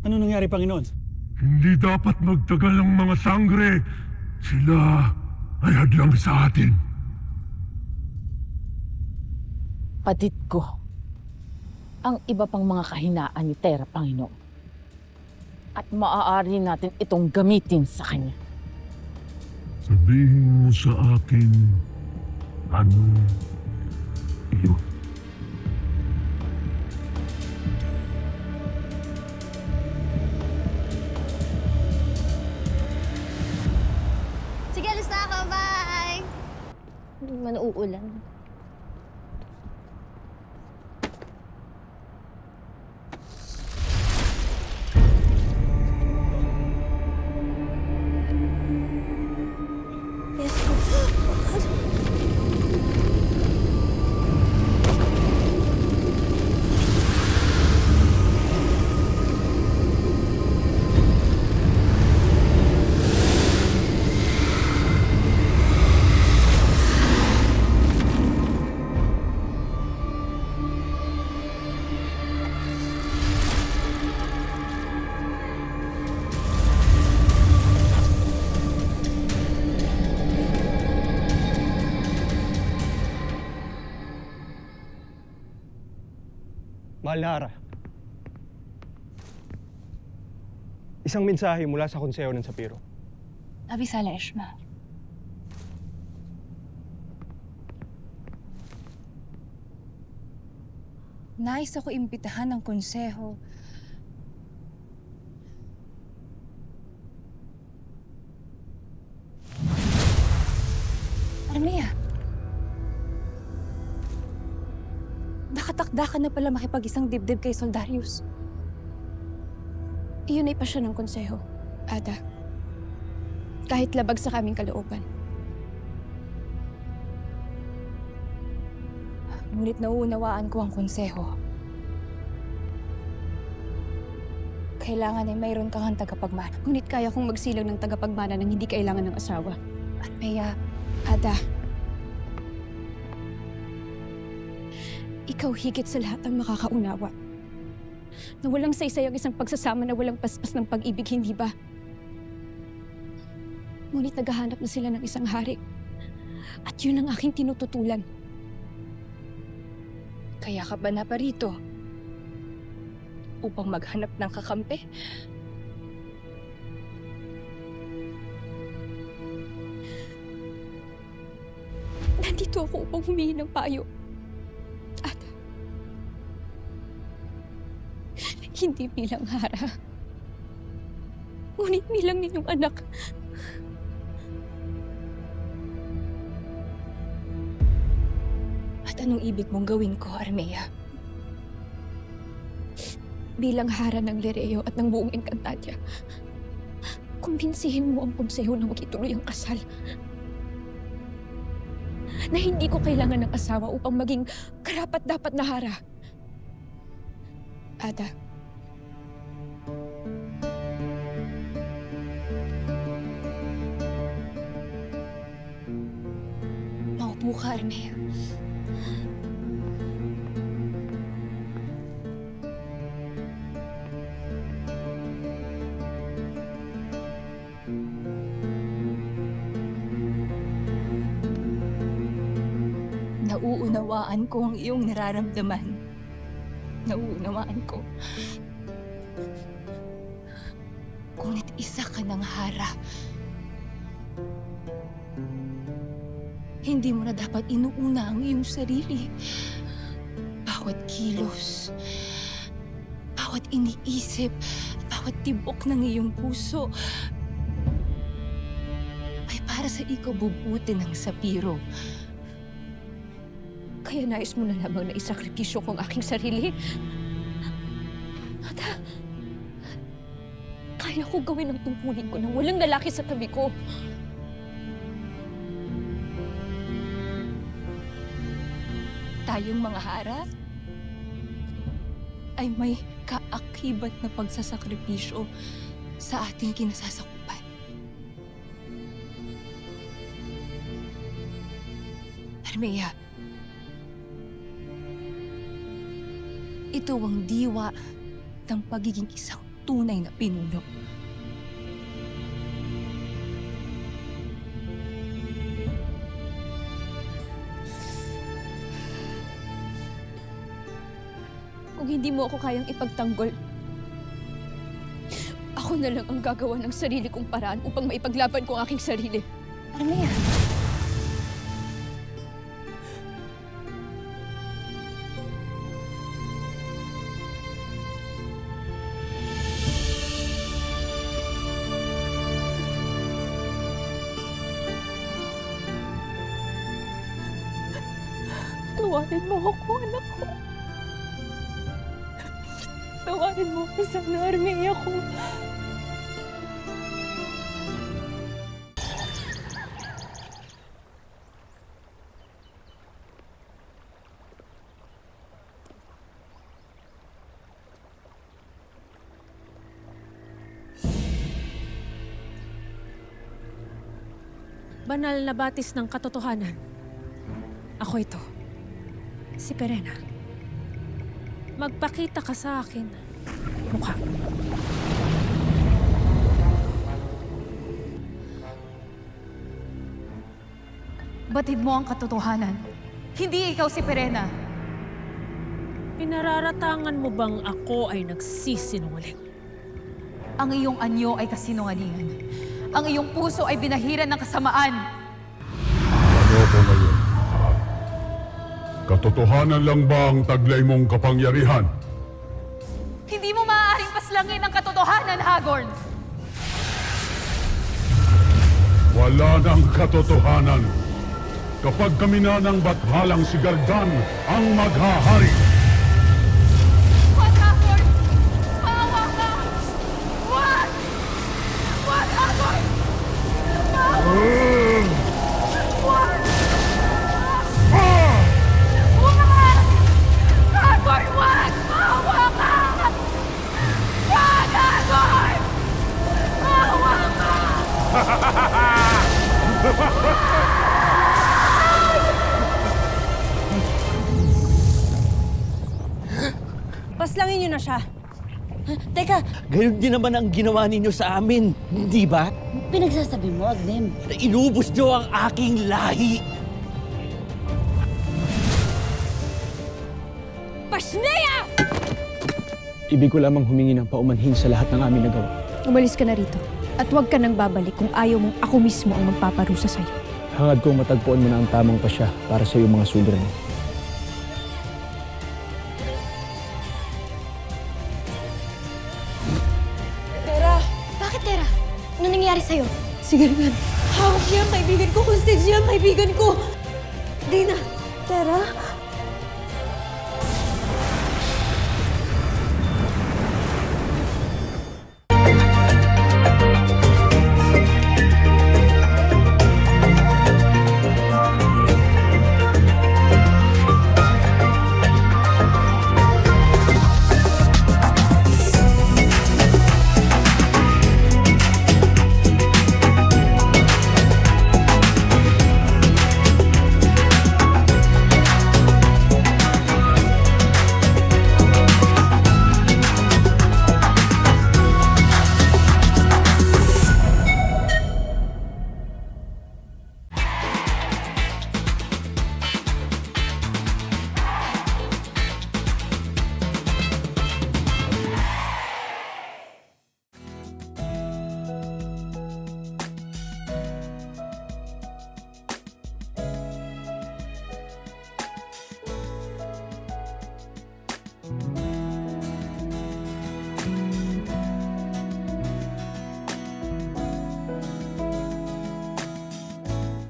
Ano nangyari, Panginoon? Hindi dapat magtagal ang mga sangre. Sila ay hadlang sa atin. Patid ko ang iba pang mga kahinaan ni Terra, Panginoon. At maaari natin itong gamitin sa kanya. Sabihin mo sa akin, ano yun? Sige, alis na ako. Bye! Hindi man uulan. Yes, Mahal na Hara. Isang mensahe mula sa konseho ng Sapiro. Avisala, Eshma. Nais ako imbitahan ng konseho. Armia, nakatakda ka na pala makipag-isang dibdib kay Soldarius. Iyon ay pasya ng konseho, Ada. Kahit labag sa kaming kalooban. Ngunit nauunawaan ko ang konseho. Kailangan ay mayroon kang tagapagmana. Ngunit kaya kong magsilang ng tagapagmana nang hindi kailangan ng asawa. Armia, Ada, ikaw higit sa lahat ang makakaunawa. Na walang saysay ang isang pagsasama na walang paspas ng pag-ibig, hindi ba? Ngunit naghahanap na sila ng isang hari. At yun ang aking tinututulan. kaya ka ba naparito? Upang maghanap ng kakampi? Nandito ako upang humingi ng payo. At hindi bilang Hara. Ngunit bilang ninyong anak. At anong ibig mong gawin ko, Armea? Bilang Hara ng Lireo at ng buong Encantadia, kumbinsihin mo ang konseho na mag-ituloy ang kasal. Na hindi ko kailangan ng asawa upang maging karapat-dapat na Hara. Ada. Maupo ka, Armea. Nauunawaan ko ang iyong nararamdaman. Nauunawaan ko. Ngunit isa ka ng Hara. Hindi mo na dapat inuuna ang iyong sarili. Bawat kilos, bawat iniisip, bawat tibok ng iyong puso ay para sa ikabubuti ng Sapiro. Kaya nais mo na lamang na isakripisyo ko ang aking sarili? Ada, kaya ko gawin ang tungkulin ko nang walang lalaki sa tabi ko. Tayong mga Hara ay may kaakibat na pagsasakripisyo sa ating kinasasakupan. Armea, ito ang diwa ng pagiging isang tunay na pinuno. Kung hindi mo ako kayang ipagtanggol, ako na lang ang gagawa ng sarili kong paraan upang maipaglaban ko ang aking sarili. Armia! Tawarin mo ako, anak ko. Tawarin mo ako sana, Armia ko. Banal na batis ng katotohanan. Ako ito, si Perena. Magpakita ka sa akin. Mukha. Batid mo ang katotohanan. Hindi ikaw si Perena. Pinararatangan mo bang ako ay nagsisinungaling? Ang iyong anyo ay kasinungalingan. Ang iyong puso ay binahiran ng kasamaan. Ano ko ngayon? Katotohanan lang ba ang taglay mong kapangyarihan? Hindi mo maaaring paslangin ang katotohanan, Hagorn! Wala nang katotohanan. Kapag kami na ng bathalang si Gardan ang maghahari. Huwag, Hagorn! Maawa ka! Huwag! Huwag, Hagorn! Maawa! Huwag! Huwag! Hagorn, huwag! Maawa ka! Huwag, Hagorn! Maawa ka! Paslangin niyo na siya. Teka, gayon din naman ang ginawa ninyo sa amin, hindi ba? Pinagsasabi mo, Agnem. Na inubos nyo ang aking lahi. Pasneya! Ibig ko lamang humingi ng paumanhin sa lahat ng aming nagawa. Umalis ka na rito. At huwag ka nang babalik kung ayaw mong ako mismo ang magpaparusa sa'yo. Hangad kong matagpuan mo na ang tamang pasya para sa iyong mga suliranin. Bakit, Tera? Ano nangyari sa'yo? Sige naman. Hawak niya ang kaibigan ko. Hostage niya ang kaibigan ko. Dina. Tera?